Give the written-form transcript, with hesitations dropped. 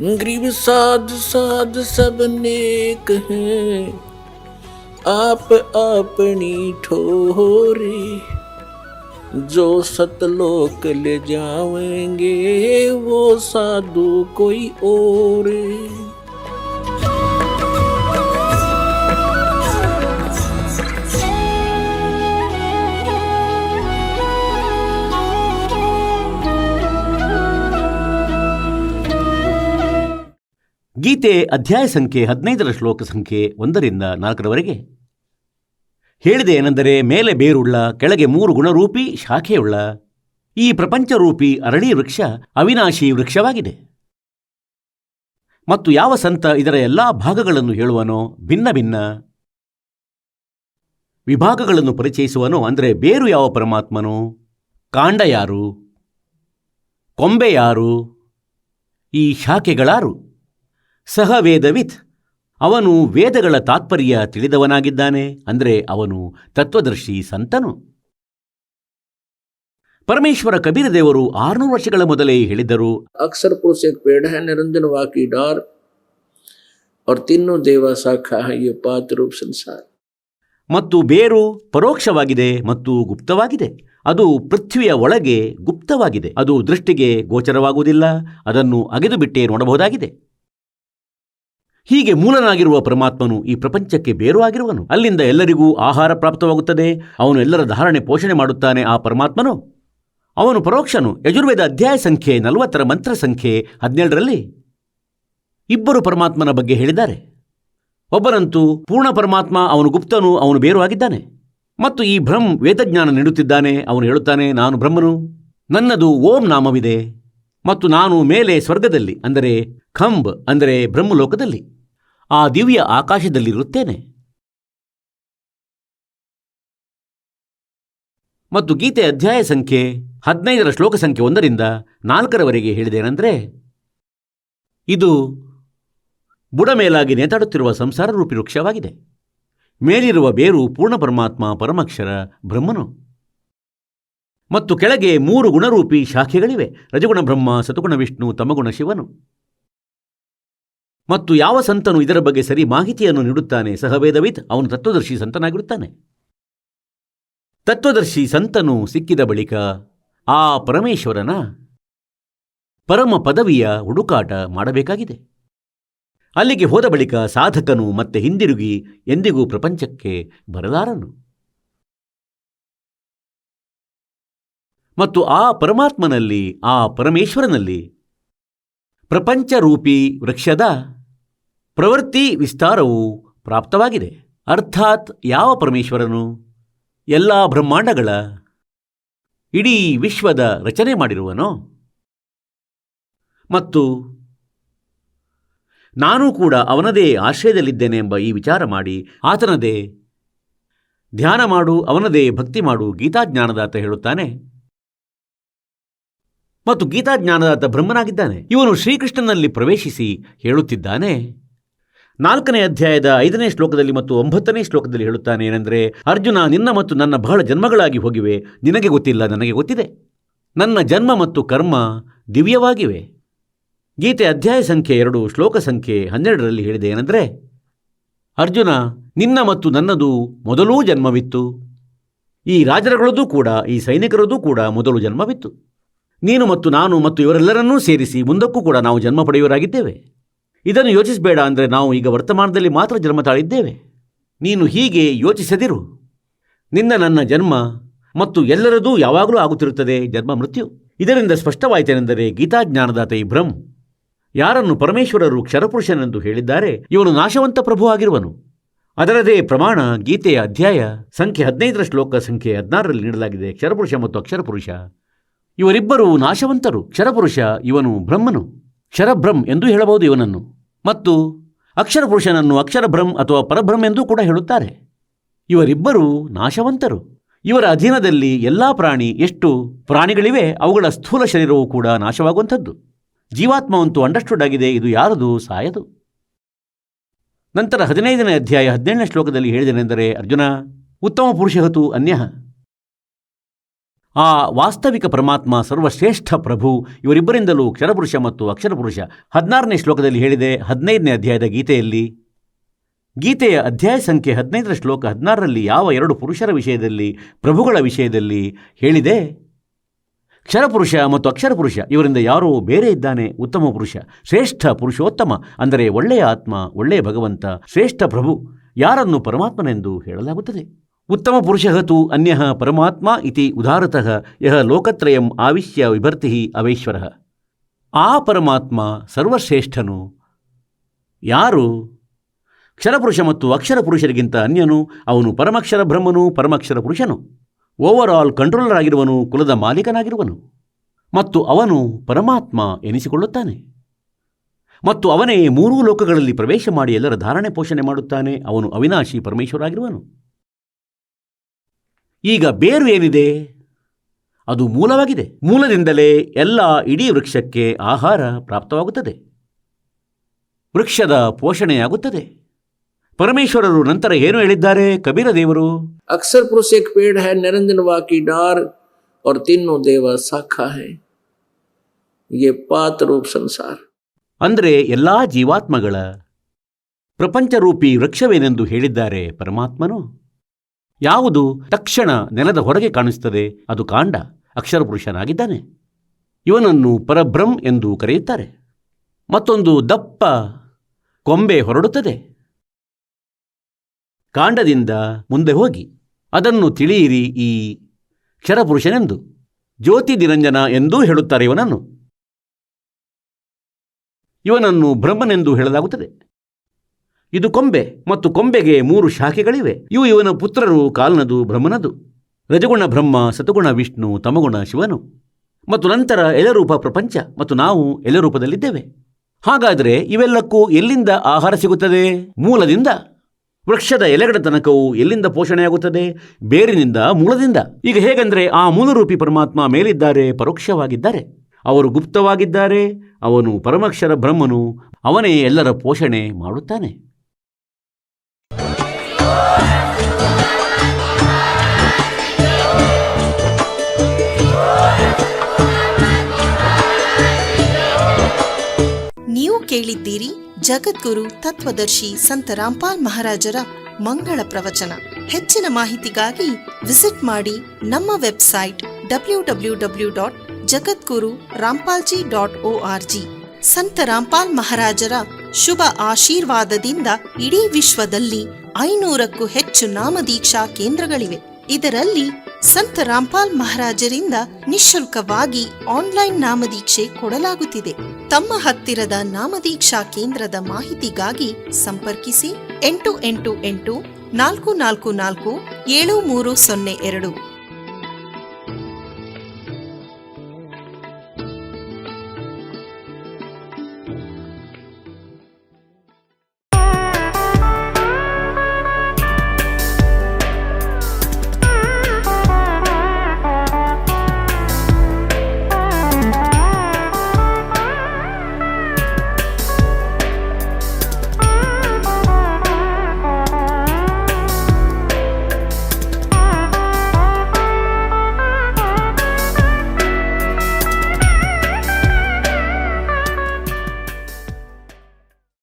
Grieve साध साध सब नेक हैं, आप अपनी ठोरी। जो सतलोक ले जावेंगे वो साधु कोई और। ಗೀತೆ ಅಧ್ಯಾಯ ಸಂಖ್ಯೆ 15ರ ಶ್ಲೋಕ ಸಂಖ್ಯೆ 1ರಿಂದ 4ರವರೆಗೆ ಹೇಳಿದೆ ಏನೆಂದರೆ, ಮೇಲೆ ಬೇರುಳ್ಳ, ಕೆಳಗೆ 3 ಗುಣರೂಪಿ ಶಾಖೆಯುಳ್ಳ ಈ ಪ್ರಪಂಚರೂಪಿ ಅರಳಿ ವೃಕ್ಷ ಅವಿನಾಶಿ ವೃಕ್ಷವಾಗಿದೆ. ಮತ್ತು ಯಾವ ಸಂತ ಇದರ ಎಲ್ಲ ಭಾಗಗಳನ್ನು ಹೇಳುವನೋ, ಭಿನ್ನ ಭಿನ್ನ ವಿಭಾಗಗಳನ್ನು ಪರಿಚಯಿಸುವನೋ, ಅಂದರೆ ಬೇರು ಯಾವ ಪರಮಾತ್ಮನು, ಕಾಂಡ ಯಾರು, ಕೊಂಬೆ ಯಾರು, ಈ ಶಾಖೆಗಳಾರು, ಸಹ ವೇದವಿತ್, ಅವನು ವೇದಗಳ ತಾತ್ಪರ್ಯ ತಿಳಿದವನಾಗಿದ್ದಾನೆ, ಅಂದರೆ ಅವನು ತತ್ವದರ್ಶಿ ಸಂತನು. ಪರಮೇಶ್ವರ ಕಬೀರ ದೇವರು 600 ವರ್ಷಗಳ ಮೊದಲೇ ಹೇಳಿದ್ದರು, अक्षर पुरुष एक पेड़ है, निरंजन वाकी डार और तीनों देवा शाखा है, ये 5 रूप संसार. ಮತ್ತು ಬೇರು ಪರೋಕ್ಷವಾಗಿದೆ ಮತ್ತು ಗುಪ್ತವಾಗಿದೆ. ಅದು ಪೃಥ್ವಿಯ ಒಳಗೆ ಗುಪ್ತವಾಗಿದೆ. ಅದು ದೃಷ್ಟಿಗೆ ಗೋಚರವಾಗುವುದಿಲ್ಲ, ಅದನ್ನು ಅಗೆದು ಬಿಟ್ಟೇ ನೋಡಬಹುದಾಗಿದೆ. ಹೀಗೆ ಮೂಲನಾಗಿರುವ ಪರಮಾತ್ಮನು ಈ ಪ್ರಪಂಚಕ್ಕೆ ಬೇರು ಆಗಿರುವನು. ಅಲ್ಲಿಂದ ಎಲ್ಲರಿಗೂ ಆಹಾರ ಪ್ರಾಪ್ತವಾಗುತ್ತದೆ. ಅವನು ಎಲ್ಲರ ಧಾರಣೆ ಪೋಷಣೆ ಮಾಡುತ್ತಾನೆ. ಆ ಪರಮಾತ್ಮನು ಅವನು ಪರೋಕ್ಷನು. ಯಜುರ್ವೇದ ಅಧ್ಯಾಯ ಸಂಖ್ಯೆ 40ರ ಮಂತ್ರ ಸಂಖ್ಯೆ 17ರಲ್ಲಿ ಇಬ್ಬರು ಪರಮಾತ್ಮನ ಬಗ್ಗೆ ಹೇಳಿದ್ದಾರೆ. ಒಬ್ಬರಂತೂ ಪೂರ್ಣ ಪರಮಾತ್ಮ, ಅವನು ಗುಪ್ತನು, ಅವನು ಬೇರು ಆಗಿದ್ದಾನೆ. ಮತ್ತು ಈ ಬ್ರಹ್ಮ ವೇದಜ್ಞಾನ ನೀಡುತ್ತಿದ್ದಾನೆ. ಅವನು ಹೇಳುತ್ತಾನೆ, ನಾನು ಬ್ರಹ್ಮನು, ನನ್ನದು ಓಂ ನಾಮವಿದೆ, ಮತ್ತು ನಾನು ಮೇಲೆ ಸ್ವರ್ಗದಲ್ಲಿ, ಅಂದರೆ ಖಂಬ್ ಅಂದರೆ ಬ್ರಹ್ಮಲೋಕದಲ್ಲಿ, ಆ ದಿವ್ಯ ಆಕಾಶದಲ್ಲಿರುತ್ತೇನೆ. ಮತ್ತು ಗೀತೆ ಅಧ್ಯಾಯ ಸಂಖ್ಯೆ 15ರ ಶ್ಲೋಕ ಸಂಖ್ಯೆ 1ರಿಂದ 4ರವರೆಗೆ ಹೇಳಿದೇನೆಂದರೆ, ಇದು ಬುಡಮೇಲಾಗಿ ನೇತಾಡುತ್ತಿರುವ ಸಂಸಾರ ರೂಪಿ ವೃಕ್ಷವಾಗಿದೆ. ಮೇಲಿರುವ ಬೇರು ಪೂರ್ಣ ಪರಮಾತ್ಮ, ಪರಮಾಕ್ಷರ ಬ್ರಹ್ಮನು. ಮತ್ತು ಕೆಳಗೆ 3 ಗುಣರೂಪಿ ಶಾಖೆಗಳಿವೆ, ರಜಗುಣ ಬ್ರಹ್ಮ, ಸತುಗುಣ ವಿಷ್ಣು, ತಮಗುಣ ಶಿವನು. ಮತ್ತು ಯಾವ ಸಂತನು ಇದರ ಬಗ್ಗೆ ಸರಿ ಮಾಹಿತಿಯನ್ನು ನೀಡುತ್ತಾನೆ, ಸಹವೇದವಿತ್, ಅವನು ತತ್ವದರ್ಶಿ ಸಂತನಾಗಿರುತ್ತಾನೆ. ತತ್ವದರ್ಶಿ ಸಂತನು ಸಿಕ್ಕಿದ ಬಳಿಕ ಆ ಪರಮೇಶ್ವರನ ಪರಮ ಪದವಿಯ ಹುಡುಕಾಟ ಮಾಡಬೇಕಾಗಿದೆ. ಅಲ್ಲಿಗೆ ಹೋದ ಬಳಿಕ ಸಾಧಕನು ಮತ್ತೆ ಹಿಂದಿರುಗಿ ಎಂದಿಗೂ ಪ್ರಪಂಚಕ್ಕೆ ಬರಲಾರನು. ಮತ್ತು ಆ ಪರಮಾತ್ಮನಲ್ಲಿ, ಆ ಪರಮೇಶ್ವರನಲ್ಲಿ ಪ್ರಪಂಚರೂಪಿ ವೃಕ್ಷದ ಪ್ರವೃತ್ತಿ ವಿಸ್ತಾರವು ಪ್ರಾಪ್ತವಾಗಿದೆ. ಅರ್ಥಾತ್ ಯಾವ ಪರಮೇಶ್ವರನು ಎಲ್ಲ ಬ್ರಹ್ಮಾಂಡಗಳ ಇಡೀ ವಿಶ್ವದ ರಚನೆ ಮಾಡಿರುವನೋ, ಮತ್ತು ನಾನೂ ಕೂಡ ಅವನದೇ ಆಶ್ರಯದಲ್ಲಿದ್ದೇನೆ ಎಂಬ ಈ ವಿಚಾರ ಮಾಡಿ ಆತನದೇ ಧ್ಯಾನ ಮಾಡು, ಅವನದೇ ಭಕ್ತಿ ಮಾಡು, ಗೀತಾಜ್ಞಾನದಾತ ಹೇಳುತ್ತಾನೆ. ಮತ್ತು ಗೀತಾಜ್ಞಾನದಾತ ಬ್ರಹ್ಮನಾಗಿದ್ದಾನೆ. ಇವನು ಶ್ರೀಕೃಷ್ಣನಲ್ಲಿ ಪ್ರವೇಶಿಸಿ ಹೇಳುತ್ತಿದ್ದಾನೆ. 4ನೇ ಅಧ್ಯಾಯದ 5ನೇ ಶ್ಲೋಕದಲ್ಲಿ ಮತ್ತು 9ನೇ ಶ್ಲೋಕದಲ್ಲಿ ಹೇಳುತ್ತಾನೆ ಏನೆಂದರೆ, ಅರ್ಜುನ, ನಿನ್ನ ಮತ್ತು ನನ್ನ ಬಹಳ ಜನ್ಮಗಳಾಗಿ ಹೋಗಿವೆ, ನಿನಗೆ ಗೊತ್ತಿಲ್ಲ, ನನಗೆ ಗೊತ್ತಿದೆ. ನನ್ನ ಜನ್ಮ ಮತ್ತು ಕರ್ಮ ದಿವ್ಯವಾಗಿವೆ. ಗೀತೆ ಅಧ್ಯಾಯ ಸಂಖ್ಯೆ 2 ಶ್ಲೋಕ ಸಂಖ್ಯೆ 12ರಲ್ಲಿ ಹೇಳಿದೆ ಏನೆಂದರೆ, ಅರ್ಜುನ, ನಿನ್ನ ಮತ್ತು ನನ್ನದು ಮೊದಲೂ ಜನ್ಮವಿತ್ತು. ಈ ರಾಜರುಗಳದ್ದು ಕೂಡ, ಈ ಸೈನಿಕರದ್ದು ಕೂಡ ಮೊದಲು ಜನ್ಮವಿತ್ತು. ನೀನು ಮತ್ತು ನಾನು ಮತ್ತು ಇವರೆಲ್ಲರನ್ನೂ ಸೇರಿಸಿ ಮುಂದಕ್ಕೂ ಕೂಡ ನಾವು ಜನ್ಮ ಪಡೆಯುವರಾಗಿದ್ದೇವೆ. ಇದನ್ನು ಯೋಚಿಸಬೇಡ, ಅಂದರೆ ನಾವು ಈಗ ವರ್ತಮಾನದಲ್ಲಿ ಮಾತ್ರ ಜನ್ಮ ತಾಳಿದ್ದೇವೆ. ನೀನು ಹೀಗೆ ಯೋಚಿಸದಿರು. ನಿನ್ನ ನನ್ನ ಜನ್ಮ ಮತ್ತು ಎಲ್ಲರದೂ ಯಾವಾಗಲೂ ಆಗುತ್ತಿರುತ್ತದೆ ಜನ್ಮ ಮೃತ್ಯು. ಇದರಿಂದ ಸ್ಪಷ್ಟವಾಯಿತೆನೆಂದರೆ, ಗೀತಾಜ್ಞಾನದಾತ ಈ ಬ್ರಹ್ಮ ಯಾರನ್ನು ಪರಮೇಶ್ವರರು ಕ್ಷರಪುರುಷನೆಂದು ಹೇಳಿದ್ದಾರೆ, ಇವನು ನಾಶವಂತ ಪ್ರಭು ಆಗಿರುವನು. ಅದರದೇ ಪ್ರಮಾಣ ಗೀತೆಯ ಅಧ್ಯಾಯ ಸಂಖ್ಯೆ 15ರ ಶ್ಲೋಕ ಸಂಖ್ಯೆ 16ರಲ್ಲಿ ನೀಡಲಾಗಿದೆ. ಕ್ಷರಪುರುಷ ಮತ್ತು ಅಕ್ಷರಪುರುಷ ಇವರಿಬ್ಬರೂ ನಾಶವಂತರು. ಕ್ಷರಪುರುಷ ಇವನು ಬ್ರಹ್ಮನು, ಕ್ಷರಬ್ರಹ್ಮ ಎಂದೂ ಹೇಳಬಹುದು ಇವನನ್ನು. ಮತ್ತು ಅಕ್ಷರಪುರುಷನನ್ನು ಅಕ್ಷರಬ್ರಹ್ಮ ಅಥವಾ ಪರಬ್ರಹ್ಮ ಎಂದೂ ಕೂಡ ಹೇಳುತ್ತಾರೆ. ಇವರಿಬ್ಬರೂ ನಾಶವಂತರು. ಇವರ ಅಧೀನದಲ್ಲಿ ಎಲ್ಲ ಎಷ್ಟು ಪ್ರಾಣಿಗಳಿವೆ, ಅವುಗಳ ಸ್ಥೂಲ ಶರೀರವೂ ಕೂಡ ನಾಶವಾಗುವಂಥದ್ದು. ಜೀವಾತ್ಮವಂತೂ ಅಂಡರ್ಸ್ಟುಡ್ ಆಗಿದೆ, ಇದು ಯಾರದು, ಸಾಯದು. ನಂತರ 15ನೇ ಅಧ್ಯಾಯ 17ನೇ ಶ್ಲೋಕದಲ್ಲಿ ಹೇಳಿದನೆಂದರೆ, ಅರ್ಜುನ, ಉತ್ತಮ ಪುರುಷ ಹತು ಅನ್ಯ. ಆ ವಾಸ್ತವಿಕ ಪರಮಾತ್ಮ ಸರ್ವಶ್ರೇಷ್ಠ ಪ್ರಭು ಇವರಿಬ್ಬರಿಂದಲೂ ಕ್ಷರಪುರುಷ ಮತ್ತು ಅಕ್ಷರಪುರುಷ 16ನೇ ಶ್ಲೋಕದಲ್ಲಿ ಹೇಳಿದೆ. 15ನೇ ಅಧ್ಯಾಯದ ಗೀತೆಯಲ್ಲಿ, ಗೀತೆಯ ಅಧ್ಯಾಯ ಸಂಖ್ಯೆ 15ರ ಶ್ಲೋಕ 16ರಲ್ಲಿ ಯಾವ ಎರಡು ಪುರುಷರ ವಿಷಯದಲ್ಲಿ, ಪ್ರಭುಗಳ ವಿಷಯದಲ್ಲಿ ಹೇಳಿದೆ? ಕ್ಷರಪುರುಷ ಮತ್ತು ಅಕ್ಷರಪುರುಷ ಇವರಿಂದ ಯಾರೋ ಬೇರೆ ಇದ್ದಾನೆ, ಉತ್ತಮ ಪುರುಷ, ಶ್ರೇಷ್ಠ ಪುರುಷೋತ್ತಮ, ಅಂದರೆ ಒಳ್ಳೆಯ ಆತ್ಮ, ಒಳ್ಳೆಯ ಭಗವಂತ, ಶ್ರೇಷ್ಠ ಪ್ರಭು, ಯಾರನ್ನು ಪರಮಾತ್ಮನೆಂದು ಹೇಳಲಾಗುತ್ತದೆ. ಉತ್ತಮ ಪುರುಷಃ ತು ಅನ್ಯಃ ಪರಮಾತ್ಮ ಇತಿ ಉದಾರತಃ ಯಹ ಲೋಕತ್ರಯಂ ಆವಿಶ್ಯ ವಿಭರ್ತಿ ಅವೇಶ್ವರಃ. ಆ ಪರಮಾತ್ಮ ಸರ್ವಶ್ರೇಷ್ಠನು. ಯಾರು? ಕ್ಷರಪುರುಷ ಮತ್ತು ಅಕ್ಷರ ಪುರುಷರಿಗಿಂತ ಅನ್ಯನು. ಅವನು ಪರಮಕ್ಷರ ಬ್ರಹ್ಮನು, ಪರಮಕ್ಷರ ಪುರುಷನು, ಓವರ್ ಆಲ್ ಕಂಟ್ರೋಲರ್ ಆಗಿರುವನು, ಕುಲದ ಮಾಲೀಕನಾಗಿರುವನು, ಮತ್ತು ಅವನು ಪರಮಾತ್ಮ ಎನಿಸಿಕೊಳ್ಳುತ್ತಾನೆ. ಮತ್ತು ಅವನೇ ಮೂರೂ ಲೋಕಗಳಲ್ಲಿ ಪ್ರವೇಶ ಮಾಡಿ ಎಲ್ಲರ ಧಾರಣೆ ಪೋಷಣೆ ಮಾಡುತ್ತಾನೆ. ಅವನು ಅವಿನಾಶಿ ಪರಮೇಶ್ವರ ಆಗಿರುವನು. ಈಗ ಬೇರು ಏನಿದೆ? ಅದು ಮೂಲವಾಗಿದೆ. ಮೂಲದಿಂದಲೇ ಎಲ್ಲ ಇಡೀ ವೃಕ್ಷಕ್ಕೆ ಆಹಾರ ಪ್ರಾಪ್ತವಾಗುತ್ತದೆ, ವೃಕ್ಷದ ಪೋಷಣೆಯಾಗುತ್ತದೆ. ಪರಮೇಶ್ವರರು ನಂತರ ಏನು ಹೇಳಿದ್ದಾರೆ ಕಬೀರ ದೇವರು? अक्षर पुरुष एक पेड़ है, निरंजनवा की डार और तीनों देवा शाखा है, ये पात रूप संसार. ಅಂದರೆ ಎಲ್ಲಾ ಜೀವಾತ್ಮಗಳ ಪ್ರಪಂಚರೂಪಿ ವೃಕ್ಷವೇನೆಂದು ಹೇಳಿದ್ದಾರೆ ಪರಮಾತ್ಮನು. ಯಾವುದು ತಕ್ಷಣ ನೆಲದ ಹೊರಗೆ ಕಾಣಿಸುತ್ತದೆ ಅದು ಕಾಂಡ. ಅಕ್ಷರ ಪುರುಷನಾಗಿದ್ದಾನೆ. ಇವನನ್ನು ಪರಬ್ರಹ್ಮ ಎಂದು ಕರೆಯುತ್ತಾರೆ. ಮತ್ತೊಂದು ದಪ್ಪ ಕೊಂಬೆ ಹೊರಡುತ್ತದೆ ಕಾಂಡದಿಂದ ಮುಂದೆ ಹೋಗಿ. ಅದನ್ನು ತಿಳಿಯಿರಿ ಈ ಕ್ಷರಪುರುಷನೆಂದು. ಜ್ಯೋತಿ ನಿರಂಜನ ಎಂದೂ ಹೇಳುತ್ತಾರೆ ಇವನನ್ನು ಬ್ರಹ್ಮನೆಂದು ಹೇಳಲಾಗುತ್ತದೆ. ಇದು ಕೊಂಬೆ, ಮತ್ತು ಕೊಂಬೆಗೆ 3 ಶಾಖೆಗಳಿವೆ. ಇವು ಇವನ ಪುತ್ರರು, ಕಾಲನದು, ಬ್ರಹ್ಮನದು. ರಜಗುಣ ಬ್ರಹ್ಮ, ಸತಗುಣ ವಿಷ್ಣು, ತಮಗುಣ ಶಿವನು, ಮತ್ತು ನಂತರ ಎಲೆರೂಪ ಪ್ರಪಂಚ, ಮತ್ತು ನಾವು ಎಲೆರೂಪದಲ್ಲಿದ್ದೇವೆ. ಹಾಗಾದರೆ ಇವೆಲ್ಲಕ್ಕೂ ಎಲ್ಲಿಂದ ಆಹಾರ ಸಿಗುತ್ತದೆ? ಮೂಲದಿಂದ. ವೃಕ್ಷದ ಎಲೆಗಳ ತನಕವು ಎಲ್ಲಿಂದ ಪೋಷಣೆಯಾಗುತ್ತದೆ? ಬೇರಿನಿಂದ, ಮೂಲದಿಂದ. ಈಗ ಹೇಗೆಂದರೆ ಆ ಮೂಲರೂಪಿ ಪರಮಾತ್ಮ ಮೇಲಿದ್ದಾರೆ, ಪರೋಕ್ಷವಾಗಿದ್ದಾರೆ. ಅವರು ಗುಪ್ತವಾಗಿದ್ದಾರೆ. ಅವನು ಪರಮಕ್ಷರ ಬ್ರಹ್ಮನು. ಅವನೇ ಎಲ್ಲರ ಪೋಷಣೆ ಮಾಡುತ್ತಾನೆ. ನೀವು ಕೇಳಿದ್ದೀರಿ ಜಗದ್ಗುರು ತತ್ವದರ್ಶಿ ಸಂತ ರಾಮ್ಪಾಲ್ ಮಹಾರಾಜರ ಮಂಗಳ ಪ್ರವಚನ. ಹೆಚ್ಚಿನ ಮಾಹಿತಿಗಾಗಿ ವಿಸಿಟ್ ಮಾಡಿ ನಮ್ಮ ವೆಬ್ಸೈಟ್ www.jagadguru-rampalji.org. ಸಂತ ರಾಮ್ಪಾಲ್ ಮಹಾರಾಜರ ಶುಭ ಆಶೀರ್ವಾದದಿಂದ ಇಡೀ ವಿಶ್ವದಲ್ಲಿ 500ಕ್ಕೂ ಹೆಚ್ಚು ನಾಮದೀಕ್ಷಾ ಕೇಂದ್ರಗಳಿವೆ. ಇದರಲ್ಲಿ ಸಂತ ರಾಮ್ಪಾಲ್ ಮಹಾರಾಜರಿಂದ ನಿಶುಲ್ಕವಾಗಿ ಆನ್ಲೈನ್ ನಾಮದೀಕ್ಷೆ ಕೊಡಲಾಗುತ್ತಿದೆ. ತಮ್ಮ ಹತ್ತಿರದ ನಾಮದೀಕ್ಷಾ ಕೇಂದ್ರದ ಮಾಹಿತಿಗಾಗಿ ಸಂಪರ್ಕಿಸಿ 888 444 7302.